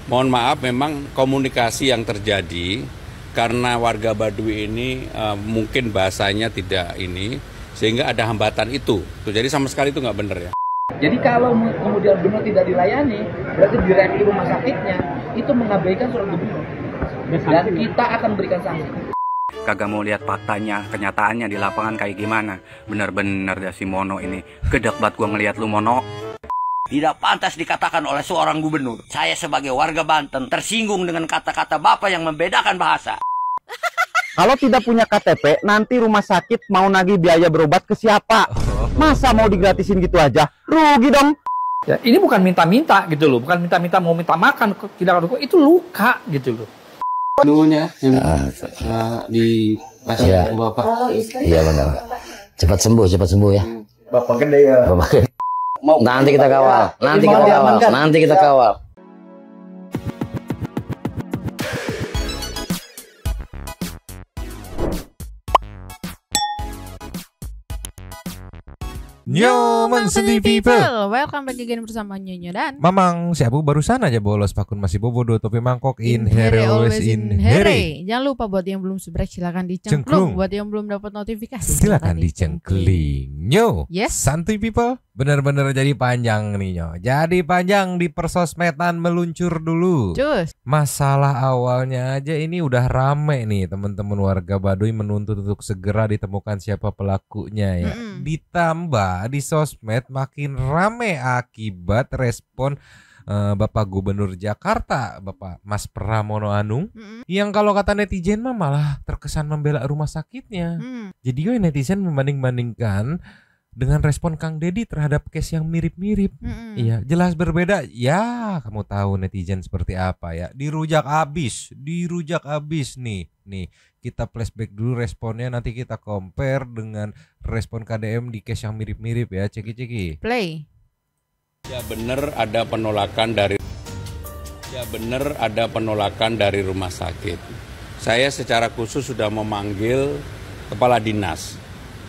Mohon maaf, memang komunikasi yang terjadi karena warga Baduy ini mungkin bahasanya tidak ini, sehingga ada hambatan itu. Jadi sama sekali itu nggak benar ya. Jadi kalau kemudian benar tidak dilayani, berarti direksi rumah sakitnya itu mengabaikan surat gubernur. Dan kita akan berikan sanksi. Kagak mau lihat faktanya, kenyataannya di lapangan kayak gimana. Bener-bener dah si Mono ini. Gedek banget gua ngeliat lu, Mono. Tidak pantas dikatakan oleh seorang gubernur. Saya sebagai warga Banten tersinggung dengan kata-kata Bapak yang membedakan bahasa. Kalau tidak punya KTP, nanti rumah sakit mau nagih biaya berobat ke siapa? Masa mau digratisin gitu aja? Rugi dong. Ya, ini bukan minta-minta gitu loh, bukan minta-minta mau minta makan, tidak itu luka gitu loh. Dulunya di pasar ya. Bapak. Iya benar. Cepat sembuh ya. Bapak gede ya. Bapak gede. Nanti kita kawal. Nanti kita kawal. Yo, Monthly People. Welcome back again bersama Nyonya dan Mamang, si Abu barusan aja bolos pakun masih bobodo topi mangkok in here always in here. Jangan lupa buat yang belum subscribe silakan dicengklung. Buat yang belum dapat notifikasi silakan dicengkling. Yo, yes. Santuy People. Bener-bener jadi panjang nih Nyo. Jadi panjang di persosmedan meluncur dulu. Cus. Masalah awalnya aja ini udah rame nih teman-teman warga Baduy menuntut untuk segera ditemukan siapa pelakunya ya. Ditambah di sosmed makin rame akibat respon Bapak Gubernur Jakarta, Bapak Mas Pramono Anung, yang kalau kata netizen mah malah terkesan membela rumah sakitnya. Jadi gue netizen membanding-bandingkan dengan respon Kang Deddy terhadap case yang mirip-mirip. Iya, jelas berbeda. Ya, kamu tahu netizen seperti apa ya. Dirujak abis nih. Nih, kita flashback dulu responnya, nanti kita compare dengan respon KDM di case yang mirip-mirip ya. Ceki. Play. Ya benar ada penolakan dari rumah sakit. Saya secara khusus sudah memanggil kepala dinas.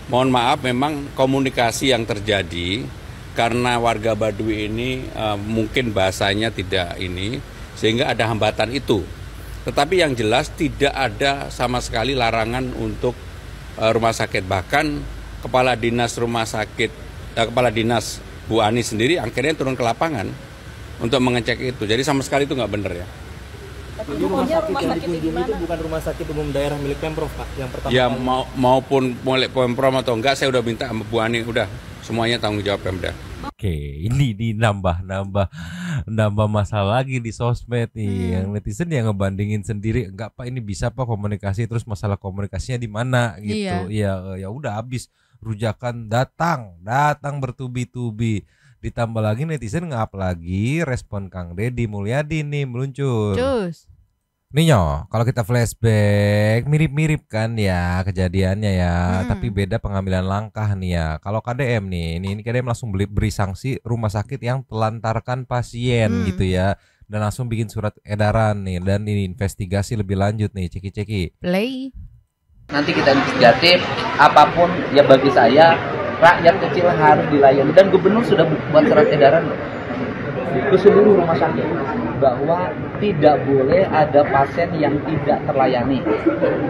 Mohon maaf, memang komunikasi yang terjadi karena warga Baduy ini mungkin bahasanya tidak ini, sehingga ada hambatan itu. Tetapi yang jelas tidak ada sama sekali larangan untuk rumah sakit. Bahkan kepala dinas Bu Ani sendiri akhirnya turun ke lapangan untuk mengecek itu. Jadi sama sekali itu nggak benar ya. Jadi rumah sakit yang dikunjungi itu bukan rumah sakit umum daerah milik Pemprov, Pak, yang pertama. Ya maupun milik Pemprov atau enggak, saya udah minta sama Bu Ani, udah semuanya tanggung jawab Pemda. Oke, ini nambah masalah lagi di sosmed nih. Yang netizen yang ngebandingin sendiri, enggak Pak ini bisa Pak komunikasi, terus masalah komunikasinya di mana gitu. Iya, ya udah habis rujakan datang bertubi-tubi. Ditambah lagi netizen nge-up lagi respon Kang Deddy Mulyadi nih meluncur. Cus. Nih Nyo, kalau kita flashback mirip-mirip kan ya kejadiannya ya, tapi beda pengambilan langkah nih ya. Kalau KDM nih, ini KDM langsung beri sanksi rumah sakit yang telantarkan pasien gitu ya, dan langsung bikin surat edaran nih, dan ini investigasi lebih lanjut nih, ceki. Play. Nanti kita investigatif, apapun ya bagi saya rakyat kecil harus dilayani, dan gubernur sudah buat surat edaran ke seluruh rumah sakit bahwa tidak boleh ada pasien yang tidak terlayani.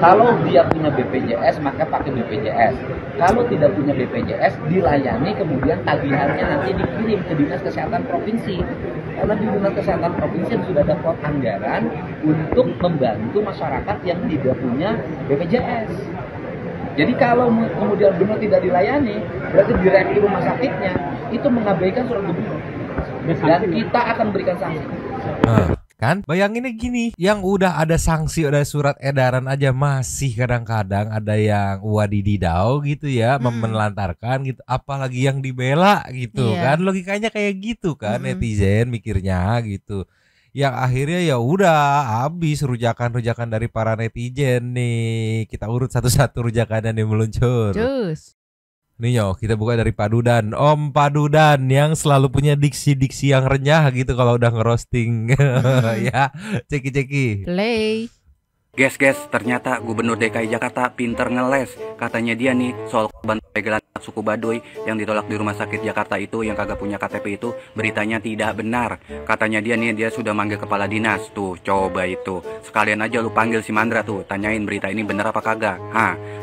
Kalau dia punya BPJS maka pakai BPJS. Kalau tidak punya BPJS dilayani, kemudian tagihannya nanti dikirim ke Dinas Kesehatan Provinsi. Karena di Dinas Kesehatan Provinsi sudah ada pot anggaran untuk membantu masyarakat yang tidak punya BPJS. Jadi kalau kemudian benar tidak dilayani, berarti direksi rumah sakitnya itu mengabaikan surat gubernur. Dan kita akan berikan sanksi. Kan bayanginnya gini, yang udah ada sanksi, udah surat edaran aja masih kadang-kadang ada yang wadididau gitu ya, menelantarkan gitu, apalagi yang dibela gitu kan, logikanya kayak gitu kan. Netizen mikirnya gitu. Yang akhirnya ya udah habis rujakan dari para netizen nih. Kita urut satu-satu rujakannya nih meluncur. Cus. Nih Nyo, kita buka dari Padudan. Om Padudan yang selalu punya diksi-diksi yang renyah gitu kalau udah ngerosting. Ya, ceki. Play. Guys, ternyata Gubernur DKI Jakarta pinter ngeles. Katanya dia nih soal korban pembegalan suku Baduy yang ditolak di rumah sakit Jakarta itu, yang kagak punya KTP itu, beritanya tidak benar. Katanya dia nih, dia sudah manggil kepala dinas. Tuh, coba itu. Sekalian aja lu panggil si Mandra tuh, tanyain berita ini benar apa kagak.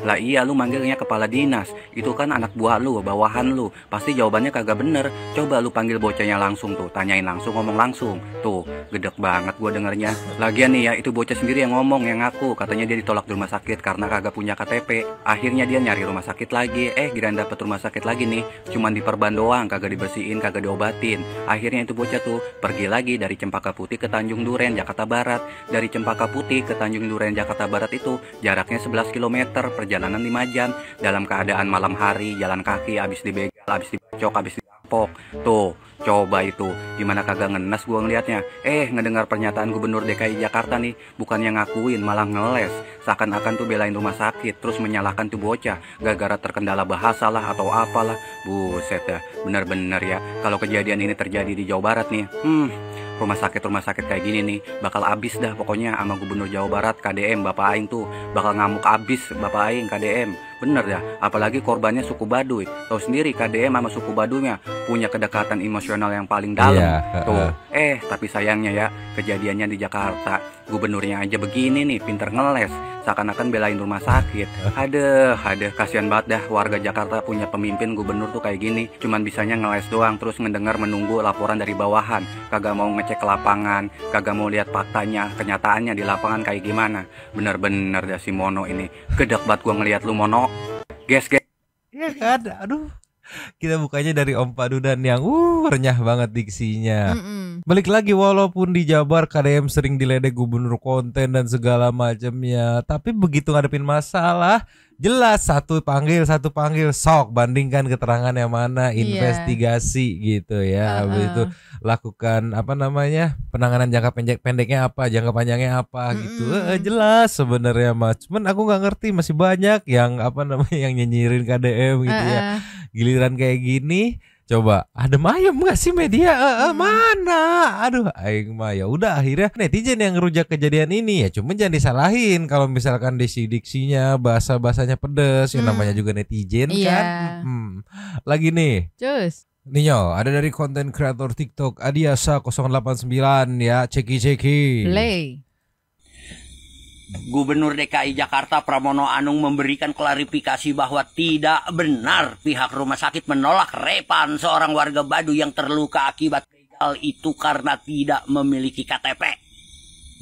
Lah iya, lu manggilnya kepala dinas. Itu kan anak buah lu, bawahan lu. Pasti jawabannya kagak bener. Coba lu panggil bocahnya langsung tuh, tanyain langsung, ngomong langsung. Tuh, gedek banget gua dengernya. Lagian nih ya, itu bocah sendiri yang ngomong, yang ngaku. Katanya dia ditolak di rumah sakit karena kagak punya KTP. Akhirnya dia nyari rumah sakit lagi. Giliran dapet rumah sakit lagi nih, cuman diperban doang, kagak dibersihin, kagak diobatin. Akhirnya itu bocah tuh pergi lagi dari Cempaka Putih ke Tanjung Duren, Jakarta Barat. Dari Cempaka Putih ke Tanjung Duren, Jakarta Barat itu jaraknya 11 km, perjalanan 5 jam. Dalam keadaan malam hari, jalan kaki, abis dibegal, abis dibacok, abis dirampok. Tuh, coba itu, gimana kagak ngenes gua ngeliatnya. Ngedengar pernyataan Gubernur DKI Jakarta nih, bukannya ngakuin, malah ngeles. Seakan-akan tuh belain rumah sakit, terus menyalahkan tuh bocah gara-gara terkendala bahasa lah atau apalah. Buset dah, bener-bener ya, kalau kejadian ini terjadi di Jawa Barat nih, rumah sakit kayak gini nih bakal abis dah pokoknya sama Gubernur Jawa Barat KDM Bapak Aing tuh, bakal ngamuk abis Bapak Aing KDM. Bener dah, apalagi korbannya suku Baduy. Tahu sendiri KDM sama suku Baduynya punya kedekatan emosional yang paling dalam. Tuh, tapi sayangnya ya, kejadiannya di Jakarta. Gubernurnya aja begini nih, pinter ngeles, seakan-akan belain rumah sakit. Aduh, kasihan banget dah warga Jakarta punya pemimpin gubernur tuh kayak gini. Cuman bisanya ngeles doang, terus mendengar menunggu laporan dari bawahan. Kagak mau ngecek ke lapangan, kagak mau lihat faktanya, kenyataannya di lapangan kayak gimana. Bener-bener dah si Mono ini. Gedek banget gua ngeliat lu, Mono. Guys. Iya kan, aduh. Kita bukanya dari Om Padudan yang renyah banget diksinya. Balik lagi, walaupun di Jabar KDM sering diledek gubernur konten dan segala macamnya, tapi begitu ngadepin masalah, jelas satu panggil sok, bandingkan keterangan yang mana, investigasi gitu ya. Habis itu lakukan penanganan jangka pendeknya apa, jangka panjangnya apa gitu. Jelas sebenarnya mah. Cuman aku nggak ngerti, masih banyak yang yang nyinyirin KDM gitu ya. Giliran kayak gini, coba adem ayem gak sih media? Mana? Aduh, aing mah ya udah, akhirnya netizen yang ngerujak kejadian ini ya. Cuman jangan disalahin kalau misalkan diksinya bahasanya pedes, yang namanya juga netizen kan. Lagi nih. Cus. Ninyo, ada dari konten kreator TikTok Adiasa 089 ya, ceki. Play. Gubernur DKI Jakarta Pramono Anung memberikan klarifikasi bahwa tidak benar pihak rumah sakit menolak Repan, seorang warga Baduy yang terluka akibat begal itu karena tidak memiliki KTP.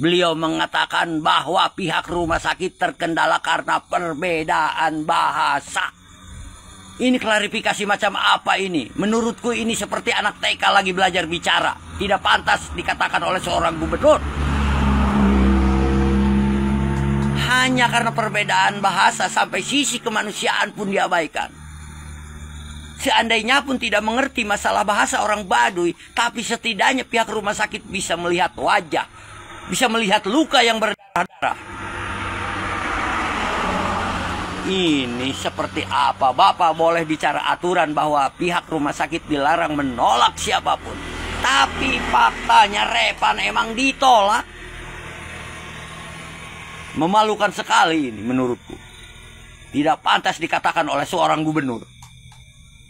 Beliau mengatakan bahwa pihak rumah sakit terkendala karena perbedaan bahasa. Ini klarifikasi macam apa ini? Menurutku ini seperti anak TK lagi belajar bicara. Tidak pantas dikatakan oleh seorang gubernur. Hanya karena perbedaan bahasa sampai sisi kemanusiaan pun diabaikan. Seandainya pun tidak mengerti masalah bahasa orang Baduy, tapi setidaknya pihak rumah sakit bisa melihat wajah, bisa melihat luka yang berdarah-darah. Ini seperti apa? Bapak boleh bicara aturan bahwa pihak rumah sakit dilarang menolak siapapun, tapi faktanya Repan emang ditolak. Memalukan sekali ini menurutku. Tidak pantas dikatakan oleh seorang gubernur.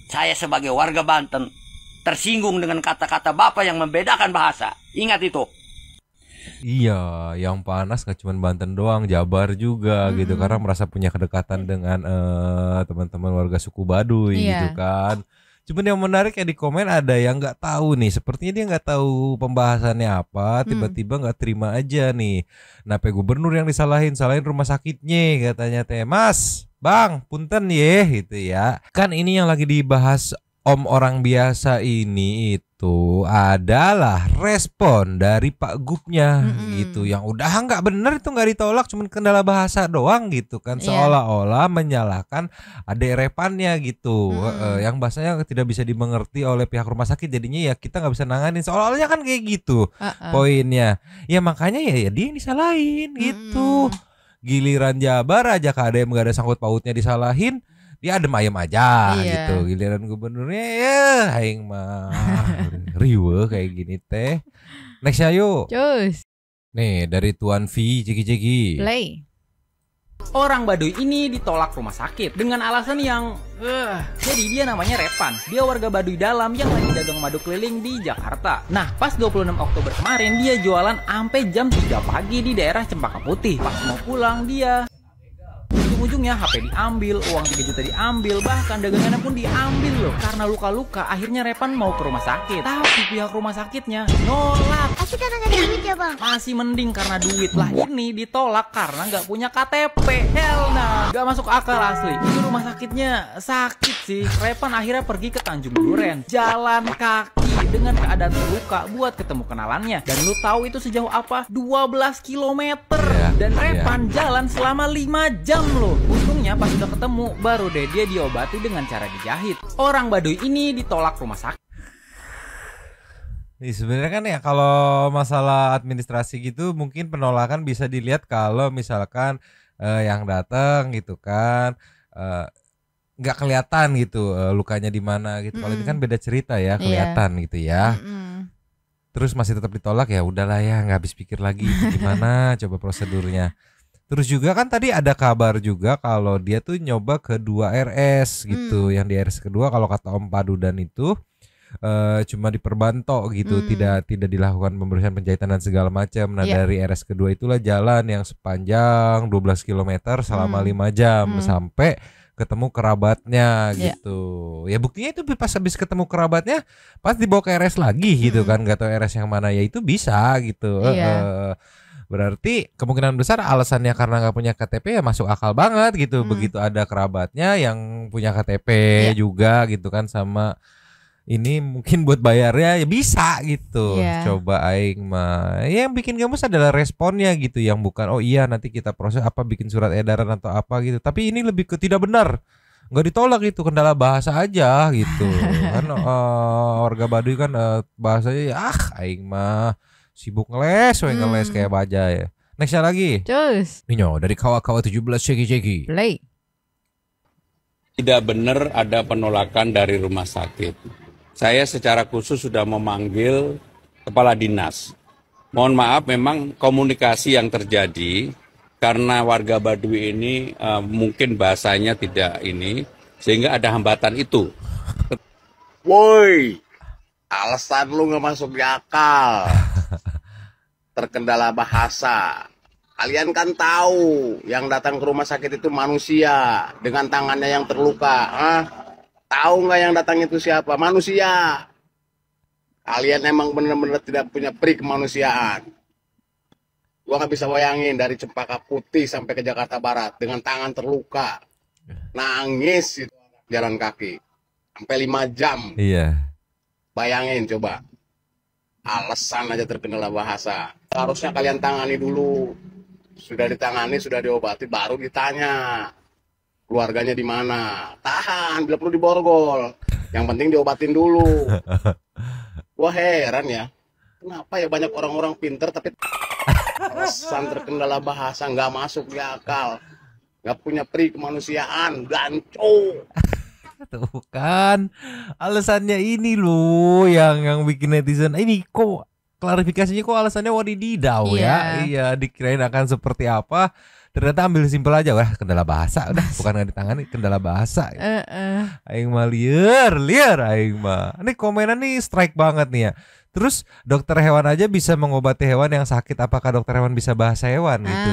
Saya sebagai warga Banten tersinggung dengan kata-kata Bapak yang membedakan bahasa. Ingat itu. Iya, yang panas gak cuma Banten doang, Jabar juga gitu, karena merasa punya kedekatan dengan teman-teman warga suku Baduy gitu kan. Cuman yang menarik ya, di komen ada yang nggak tahu nih, sepertinya dia nggak tahu pembahasannya apa, tiba-tiba nggak terima aja nih. Nah, gubernur yang salahin rumah sakitnya, katanya teh, Mas, Bang, punten ye gitu ya. Kan ini yang lagi dibahas Om orang biasa ini itu adalah respon dari Pak Gubnya gitu, yang udah nggak bener itu, nggak ditolak, cuman kendala bahasa doang gitu kan, seolah-olah menyalahkan adek Repannya gitu, yang bahasanya tidak bisa dimengerti oleh pihak rumah sakit, jadinya ya kita nggak bisa nanganin, seolah-olahnya kan kayak gitu poinnya. Ya makanya ya dia yang disalahin gitu. Giliran Jabar aja KDM gak ada sangkut pautnya disalahin, dia adem ayem aja gitu. Giliran gubernurnya ya aing mah riweuh kayak gini teh. Next ayo. Cus. Nih dari Tuan V Jeki-Jeki. Play. Orang Baduy ini ditolak rumah sakit dengan alasan yang jadi dia namanya Repan. Dia warga Baduy dalam yang lagi dagang madu keliling di Jakarta. Nah, pas 26 Oktober kemarin dia jualan sampai jam 3 pagi di daerah Cempaka Putih. Pas mau pulang dia ujung-ujungnya HP diambil, uang 3 juta diambil, bahkan dagangannya pun diambil loh. Karena luka-luka, akhirnya Repan mau ke rumah sakit. Tapi pihak rumah sakitnya nolak. Masih karena nggak ada duit ya bang? Masih mending karena duit lah. Ini ditolak karena nggak punya KTP. Hell nah, nggak masuk akal asli. Ini rumah sakitnya sakit sih. Repan akhirnya pergi ke Tanjung Duren, jalan kaki dengan keadaan terluka buat ketemu kenalannya. Dan lu tahu itu sejauh apa? 12 kilometer. Dan Repan jalan selama 5 jam loh. Untungnya pas udah ketemu baru deh dia diobati dengan cara dijahit. Orang Baduy ini ditolak rumah sakit. Nih sebenarnya kan ya kalau masalah administrasi gitu mungkin penolakan bisa dilihat kalau misalkan yang datang gitu kan nggak kelihatan gitu lukanya di mana gitu. Kalau ini kan beda cerita ya, kelihatan gitu ya. Terus masih tetap ditolak, ya udahlah ya, nggak habis pikir lagi gimana coba prosedurnya. Terus juga kan tadi ada kabar juga kalau dia tuh nyoba ke 2 RS gitu. Yang di RS kedua kalau kata Om Padudan itu cuma diperbantok gitu, tidak dilakukan pembersihan, penjahitan dan segala macam. Nah dari RS kedua itulah jalan yang sepanjang 12 km selama 5 jam sampai ketemu kerabatnya gitu. Ya buktinya itu pas habis ketemu kerabatnya pas dibawa ke RS lagi gitu kan, nggak tahu RS yang mana, ya itu bisa gitu. Berarti kemungkinan besar alasannya karena nggak punya KTP ya masuk akal banget gitu. Begitu ada kerabatnya yang punya KTP juga gitu kan, sama ini mungkin buat bayarnya ya bisa gitu. Coba aing mah yang bikin gemes adalah responnya gitu, yang bukan oh iya nanti kita proses apa bikin surat edaran atau apa gitu. Tapi ini lebih ke tidak benar, nggak ditolak, itu kendala bahasa aja gitu. Kan warga Baduy kan bahasanya ya aing mah sibuk ngeles kayak baja ya. Nextnya lagi. Cus. Ninyo dari kawa-kawa 17 Ceki-Ceki. Play. Tidak benar ada penolakan dari rumah sakit. Saya secara khusus sudah memanggil kepala dinas. Mohon maaf, memang komunikasi yang terjadi karena warga Baduy ini mungkin bahasanya tidak ini, sehingga ada hambatan itu. Woi, alasan lu nggak masuk di akal. Terkendala bahasa. Kalian kan tahu yang datang ke rumah sakit itu manusia dengan tangannya yang terluka. Tahu nggak yang datang itu siapa? Manusia. Kalian emang bener-bener tidak punya peri kemanusiaan. Gua nggak bisa bayangin dari Cempaka Putih sampai ke Jakarta Barat dengan tangan terluka, nangis itu jalan kaki sampai 5 jam. Iya. Bayangin coba. Alasan aja terkendala bahasa. Harusnya kalian tangani dulu. Sudah ditangani, sudah diobati, baru ditanya keluarganya di mana. Tahan, bila perlu diborgol. Yang penting diobatin dulu. Wah heran ya, kenapa ya banyak orang-orang pinter tapi alasan terkendala bahasa nggak masuk di akal, nggak punya peri kemanusiaan, ganco. Tuh kan alasannya ini loh yang bikin netizen ini kok klarifikasinya kok alasannya wadididau ya. Iya, dikirain akan seperti apa. Ternyata ambil simpel aja, wah kendala bahasa, udah bukan nggak ditangani, kendala bahasa. Aing mah liar aing mah. Ini komenan nih strike banget nih ya. Terus dokter hewan aja bisa mengobati hewan yang sakit, apakah dokter hewan bisa bahasa hewan gitu?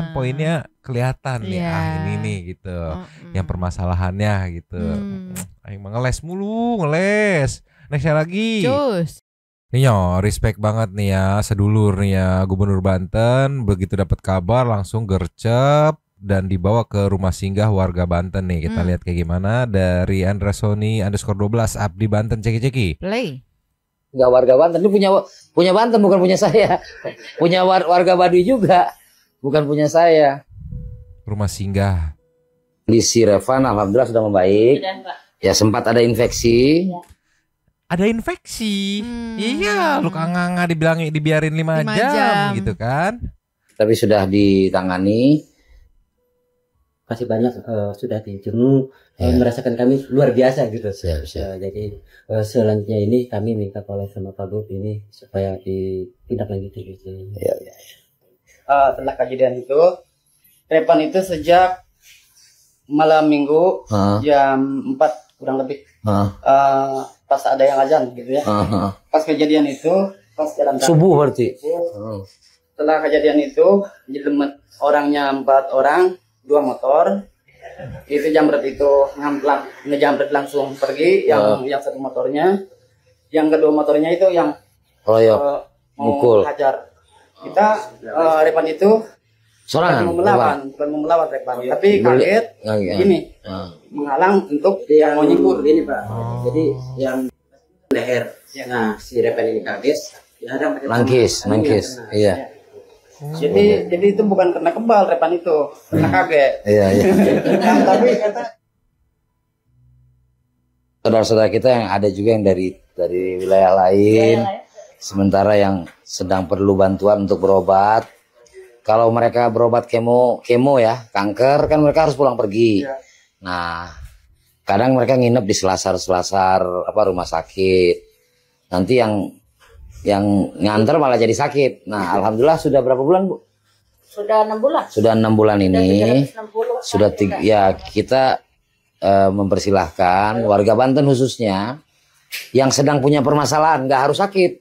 Kan poinnya kelihatan nih, ini nih gitu, yang permasalahannya gitu. Aing mah ngeles mulu, ngeles. Nextnya lagi. Cus. Nih yo, respect banget nih ya, sedulur nih ya, Gubernur Banten begitu dapat kabar langsung gercep dan dibawa ke rumah singgah warga Banten nih. Kita lihat kayak gimana dari Andresoni _12 Abdi Banten Ceki-Ceki. Play. Enggak warga Banten, ini punya Banten bukan punya saya. Punya warga Baduy juga, bukan punya saya. Rumah singgah. Kondisi Revan alhamdulillah sudah membaik. Ya sempat ada infeksi. Ada infeksi. Iya, luka nganga dibiarin 5 jam gitu kan. Tapi sudah ditangani. kasih banyak sudah dijenguk, merasakan kami luar biasa gitu. Jadi selanjutnya ini kami minta oleh sama Pak Gub ini supaya ditindaklanjuti gitu. Setelah kejadian itu, Repan itu sejak malam minggu jam 4 kurang lebih pas ada yang azan gitu ya. Pas kejadian itu pas jalan subuh berarti. Setelah kejadian itu jelemet orangnya 4 orang, 2 motor. Itu jamret itu ngejamret langsung pergi yang satu motornya. Yang kedua motornya itu yang mukul. Hajar. Kita Repan itu sorangan bukan mau melawan Repan, tapi kaget gini. Menghalang untuk yang mau nyingkur gini, Pak. Jadi yang leher. Nah, si Repan ini kaget, nangkis. Iya. Jadi itu bukan kena kebal Repan itu, kena kaget. Iya. Tapi kata saudara-saudara kita yang ada juga yang dari wilayah lain, sementara yang sedang perlu bantuan untuk berobat. Kalau mereka berobat kemo ya, kanker kan mereka harus pulang pergi. Nah, kadang mereka nginep di selasar rumah sakit. Nanti yang nganter malah jadi sakit. Nah, alhamdulillah sudah berapa bulan, Bu? Sudah 6 bulan. Sudah 6 bulan ini. Sudah kita mempersilahkan warga Banten khususnya yang sedang punya permasalahan, nggak harus sakit.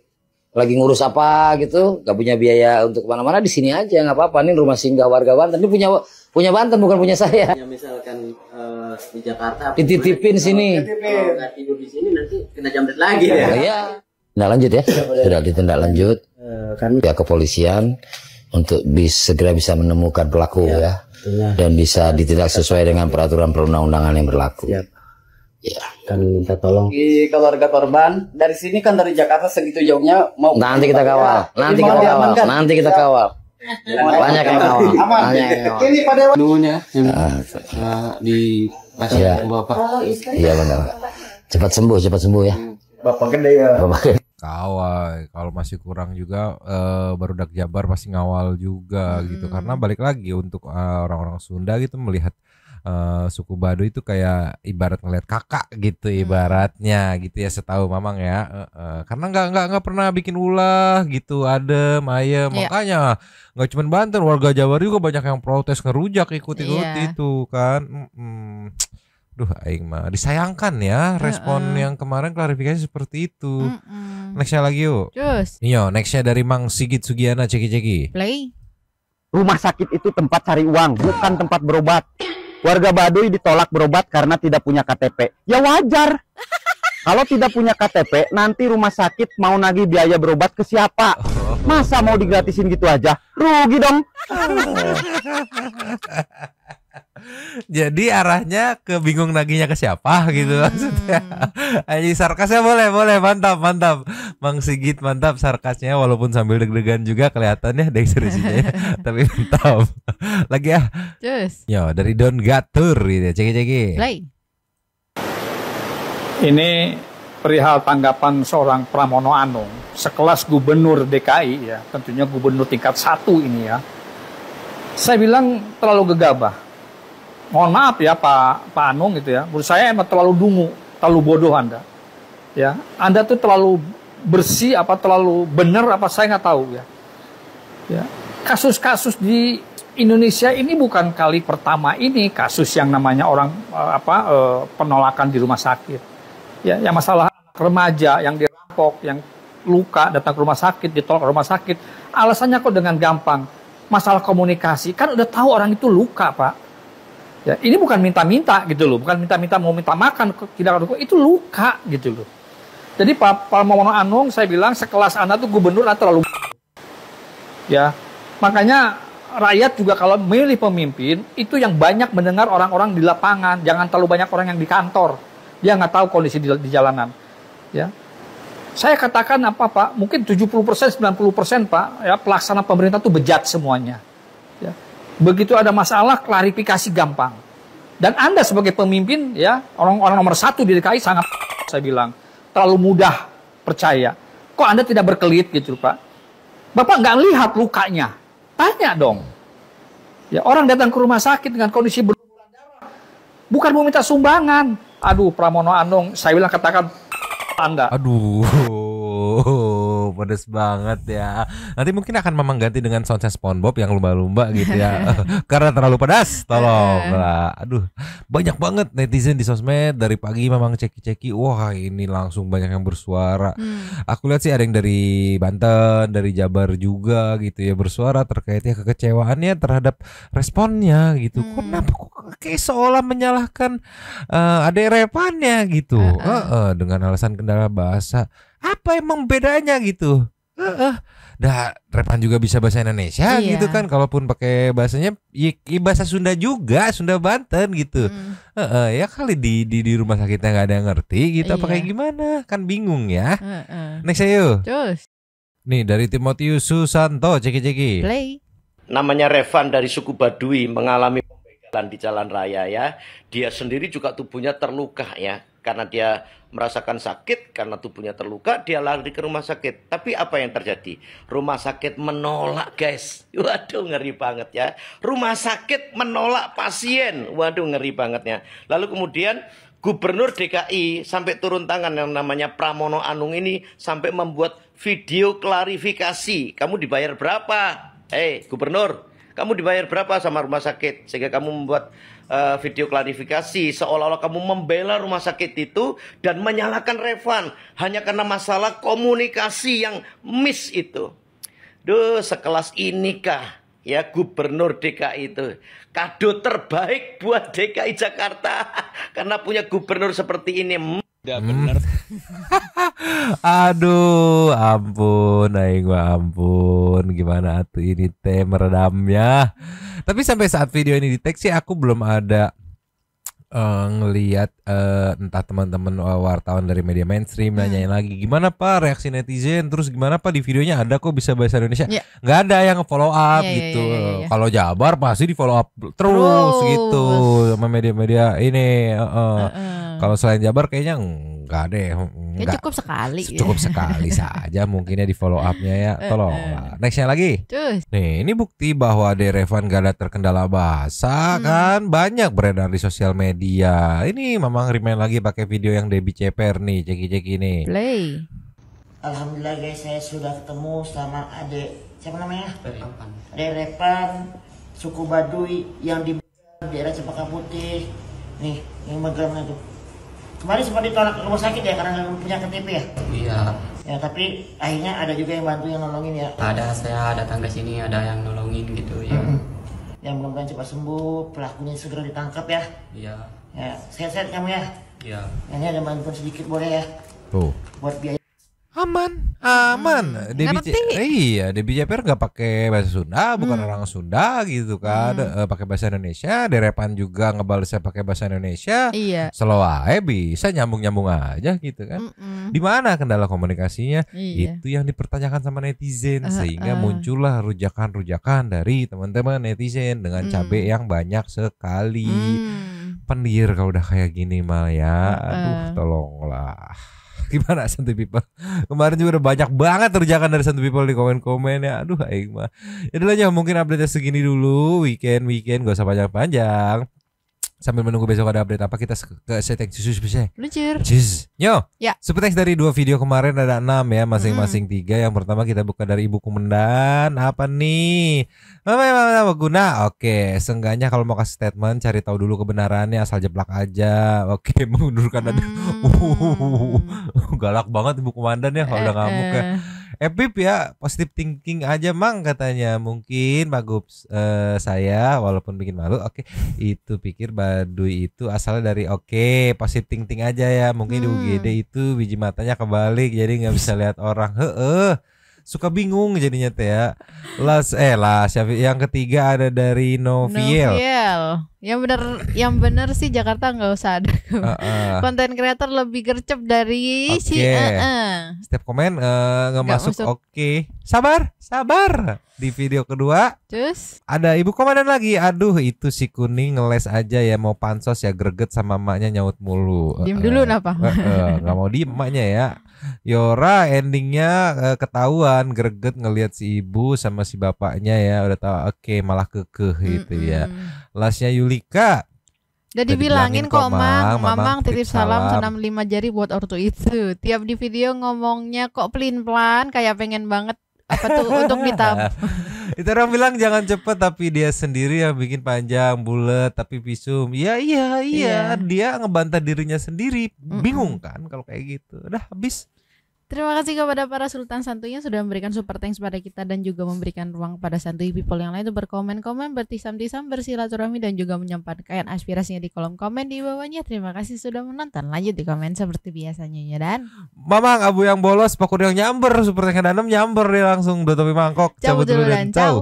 Lagi ngurus apa gitu, nggak punya biaya untuk kemana-mana, di sini aja nggak apa-apa. Ini rumah singgah warga Banten. Ini punya Banten, bukan punya saya. Ya, misalkan di Jakarta dititipin sini. Kalau nggak tidur di sini nanti kena jamret lagi ya. Iya. Tindak lanjut ya, sudah ditindak lanjut pihak kepolisian untuk segera bisa menemukan pelaku ya, dan bisa ditindak sesuai dengan peraturan perundang-undangan yang berlaku. Ya, kami minta tolong. Di keluarga korban dari sini kan dari Jakarta segitu jauhnya mau. Nanti kita kawal, nanti kita kawal. Banyak yang kawal. Ini pada dulunya di pasien Bapak. Iya benar. Cepat sembuh ya. Bapak gede ya. Kawal, kalau masih kurang juga Barudak Jabar pasti ngawal juga gitu, karena balik lagi untuk orang-orang Sunda gitu melihat suku Baduy itu kayak ibarat ngeliat kakak gitu ibaratnya gitu ya, setahu Mamang ya, karena nggak pernah bikin ulah gitu, adem ayem. Makanya nggak cuma Banten, warga Jawa juga banyak yang protes, ngerujak ikut itu kan. Duh, aing mah disayangkan ya respon yang kemarin klarifikasi seperti itu. Nextnya lagi yuk. Iya, nextnya dari Mang Sigit Sugiana, ceki. Play. Rumah sakit itu tempat cari uang, bukan tempat berobat. Warga Baduy ditolak berobat karena tidak punya KTP. Ya wajar. Kalau tidak punya KTP, nanti rumah sakit mau nagih biaya berobat ke siapa? Masa mau digratisin gitu aja? Rugi dong. Jadi arahnya ke bingung nagihnya ke siapa gitu maksudnya. Aji sarkasnya boleh, mantap. Mang Sigit mantap sarkasnya, walaupun sambil deg-degan juga kelihatannya ekspresinya. Tapi mantap. Lagi ya. Yo, dari Don Gatur gitu. Ceki. Play. Ini perihal tanggapan seorang Pramono Anung, sekelas gubernur DKI ya, tentunya gubernur tingkat 1 ini ya. Saya bilang terlalu gegabah. Mohon maaf ya Pak Anung gitu ya. Menurut saya emang terlalu dungu, terlalu bodoh Anda. Ya, Anda tuh terlalu bersih apa terlalu benar apa saya nggak tahu ya. Ya. Kasus-kasus di Indonesia ini bukan kali pertama ini kasus yang namanya orang penolakan di rumah sakit. Ya, yang masalah remaja yang dirampok, yang luka datang ke rumah sakit, ditolak ke rumah sakit. Alasannya kok dengan gampang. Masalah komunikasi, kan udah tahu orang itu luka, Pak. Ya, ini bukan minta-minta gitu loh, bukan minta-minta mau minta makan, tidak itu luka gitu loh. Jadi Pak Pramono Anung saya bilang sekelas Anda tuh gubernur terlalu ya. Makanya rakyat juga kalau memilih pemimpin itu yang banyak mendengar orang-orang di lapangan, jangan terlalu banyak orang yang di kantor. Dia nggak tahu kondisi di jalanan. Ya. Saya katakan apa Pak, mungkin 70%, 90% Pak, ya pelaksana pemerintah tuh bejat semuanya. Ya. Begitu ada masalah, klarifikasi gampang. Dan Anda sebagai pemimpin, ya orang-orang nomor 1 di DKI sangat, saya bilang, terlalu mudah percaya. Kok Anda tidak berkelit gitu Pak? Bapak nggak lihat lukanya, tanya dong. Ya orang datang ke rumah sakit dengan kondisi Bukan mau minta sumbangan. Aduh, Pramono Anung, saya bilang katakan Anda. Aduh, pedes banget ya. Nanti mungkin akan Mamang ganti dengan soundnya SpongeBob yang lumba-lumba gitu ya. Karena terlalu pedas, tolonglah. Aduh, banyak banget netizen di sosmed dari pagi Mamang ceki-ceki. Wah, ini langsung banyak yang bersuara. Aku lihat sih ada yang dari Banten, dari Jabar juga gitu ya bersuara terkaitnya kekecewaannya terhadap responnya gitu. Kenapa kok kayak seolah menyalahkan adek Revannya gitu. Dengan alasan kendala bahasa. Apa emang bedanya gitu? Dah Revan juga bisa bahasa Indonesia gitu kan. Kalaupun pakai bahasanya bahasa Sunda juga, Sunda Banten gitu. Ya kali di rumah sakitnya nggak ada yang ngerti gitu. Apa kayak gimana? Kan bingung ya. Next ayo. Terus. Nih dari Timotius Susanto, ceki-ceki. Play. Namanya Revan dari suku Baduy mengalami pembegalan di jalan raya ya. Dia sendiri juga tubuhnya terluka ya. Karena dia merasakan sakit, karena tubuhnya terluka, dia lari ke rumah sakit. Tapi apa yang terjadi? Rumah sakit menolak guys. Waduh ngeri banget ya. Rumah sakit menolak pasien. Waduh ngeri banget ya. Lalu kemudian Gubernur DKI sampai turun tangan yang namanya Pramono Anung ini sampai membuat video klarifikasi. Kamu dibayar berapa? Gubernur, kamu dibayar berapa sama rumah sakit? Sehingga kamu membuat video klarifikasi seolah-olah kamu membela rumah sakit itu dan menyalahkan Revan hanya karena masalah komunikasi yang miss itu. Duh, sekelas inikah ya Gubernur DKI itu? Kado terbaik buat DKI Jakarta karena punya gubernur seperti ini. Benar. Aduh, ampun, aing mah ampun. Gimana tuh ini teh meredamnya. Tapi sampai saat video ini di-tag sih aku belum ada ngelihat entah teman-teman wartawan dari media mainstream nanyain lagi gimana Pak reaksi netizen, terus gimana Pak di videonya ada kok bisa bahasa Indonesia. Nggak ada yang follow up gitu. Kalau Jabar pasti di follow up terus gitu sama media-media ini. Kalau selain Jabar kayaknya enggak deh. Ya cukup sekali. Cukup sekali saja mungkinnya di follow up-nya ya. Tolonglah. Nextnya lagi. Terus. Nih ini bukti bahwa Revan gak ada terkendala bahasa kan banyak beredar di sosial media. Ini Mamang remind lagi pakai video yang Debbie Ceper nih, ceki-ceki nih. Play. Alhamdulillah guys, saya sudah ketemu sama adek siapa namanya? Adek Revan, suku Baduy yang di daerah Cempaka Putih. Nih, yang megangnya tuh. Kemarin sempat ditolak ke rumah sakit ya karena nggak punya KTP ya? Iya. Ya tapi akhirnya ada juga yang bantu yang nolongin ya? Ada, saya datang ke sini ada yang nolongin gitu ya. Yang mudah-mudahan cepat sembuh, pelakunya segera ditangkap ya? Iya. Ya, sehat-sehat kamu ya? Iya. Ini ada bantuan sedikit boleh ya? Tuh. Buat biaya. Aman. Debbie Ceper nggak pakai bahasa Sunda, bukan orang Sunda gitu kan, pakai bahasa Indonesia. Revan juga ngebalesnya pakai bahasa Indonesia. Iya. Slow aja bisa nyambung aja gitu kan. Di mana kendala komunikasinya? Iya. Itu yang dipertanyakan sama netizen sehingga muncullah rujakan-rujakan dari teman-teman netizen dengan cabai yang banyak sekali. Pendir kalau udah kayak gini mah ya. Aduh, tolonglah. Gimana Santuy People? Kemarin juga udah banyak banget terjakan dari Santuy People di komen-komen ya. Aduh aing mah. Yaudah aja mungkin update segini dulu. Weekend gak usah panjang-panjang. Sambil menunggu besok ada update apa kita ke setting susu spesial. Luncur. Nyo. Ya. Subtext dari 2 video kemarin ada 6 ya, masing-masing 3. Yang pertama kita buka dari Ibu Kumendan. Apa nih? Mama guna. Oke, seenggaknya kalau mau kasih statement cari tahu dulu kebenarannya, asal jeplak aja. Oke, mengundurkan ada. Galak banget Ibu Komandan ya kalau udah ngamuk ya. Epip ya, positive thinking aja Mang katanya. Mungkin Pak Gups saya walaupun bikin malu. Oke, itu pikir Baduy itu asalnya dari positive thinking aja ya. Mungkin di UGD itu biji matanya kebalik jadi nggak bisa lihat orang. Suka bingung jadinya teh ya. Yang ketiga ada dari Noviel. Yang bener sih Jakarta nggak usah ada konten kreator lebih gercep dari Setiap komen nggak masuk. Sabar di video kedua. Terus ada Ibu Komandan lagi. Aduh itu si Kuning ngeles aja ya, mau pansos ya, greget sama emaknya nyaut mulu. Diem dulu napa? Nggak mau diem emaknya ya. Yora endingnya ketahuan greget ngelihat si ibu sama si bapaknya ya, udah tahu malah kekeh gitu ya. Lasnya Yulika, Udah dibilangin kok Mamang titip salam senam 5 jari buat ortu itu. Tiap di video ngomongnya kok pelin-pelan kayak pengen banget apa tuh untuk ditab. Itu orang bilang jangan cepet tapi dia sendiri yang bikin panjang, bulat tapi visum. Iya. Dia ngebantah dirinya sendiri. Bingung kan kalau kayak gitu. Udah habis. Terima kasih kepada para Sultan Santuy yang sudah memberikan super thanks pada kita dan juga memberikan ruang pada Santuy people yang lain untuk berkomen-komen, bertisam-tisam, bersilaturahmi dan juga menyampaikan aspirasinya di kolom komen di bawahnya. Terima kasih sudah menonton. Lanjut di komen seperti biasanya ya Dan. Mamang abu yang bolos, pakur yang nyamber, super thanks danem nyamber dia langsung udah topi mangkok. Cabut dulu dan ciao.